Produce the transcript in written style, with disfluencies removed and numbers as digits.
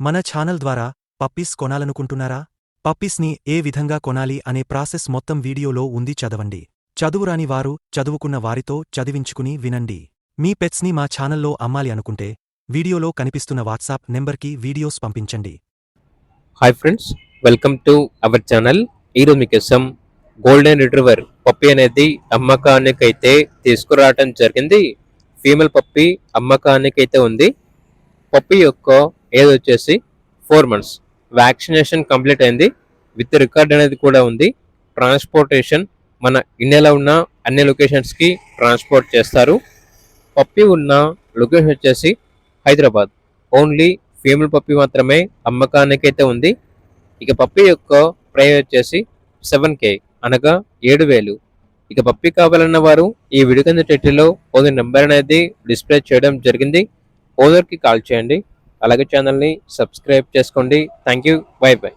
మన ఛానల్ ద్వారా పప్పీస్ కొనాలనుకుంటున్నారా? పప్పీస్ని ఏ విధంగా కొనాలి అనే ప్రాసెస్ మొత్తం వీడియోలో ఉంది, చదవండి. చదువురాని వారు చదువుకున్న వారితో చదివించుకుని వినండి. మీ పెట్స్ని మా ఛానల్లో అమ్మాలి అనుకుంటే వీడియోలో కనిపిస్తున్న వాట్సాప్ నెంబర్కి వీడియోస్ పంపించండి. Hi friends, welcome to our channel. ఈరోజు మీకోసం గోల్డెన్ రిట్రీవర్ పప్పి అనేది అమ్మకానికైతే తీసుకురావడం జరిగింది. ఫీమేల్ పప్పి అమ్మకానికైతే ఉంది. పప్పి యొక్క ఏజ్ వచ్చేసి 4 months. వ్యాక్సినేషన్ కంప్లీట్ అయింది. విత్ రికార్డ్ అనేది కూడా ఉంది. ట్రాన్స్పోర్టేషన్ మన ఇండియాలో ఉన్న అన్ని లొకేషన్స్కి ట్రాన్స్పోర్ట్ చేస్తారు. పప్పి ఉన్న లొకేషన్ వచ్చేసి హైదరాబాద్. ఓన్లీ ఫీమేల్ పప్పి మాత్రమే అమ్మకానికైతే ఉంది. ఇక పప్పి యొక్క ప్రైస్ వచ్చేసి 7K, అనగా 7,000. ఇక పప్పి కావాలన్న వారు ఈ వీడియో కింద టైటిల్లో ఓనర్ నెంబర్ అనేది డిస్ప్లే చేయడం జరిగింది. ఓనర్కి కాల్ చేయండి. అలాగే ఛానల్ని సబ్స్క్రైబ్ చేసుకోండి. Thank you. By by.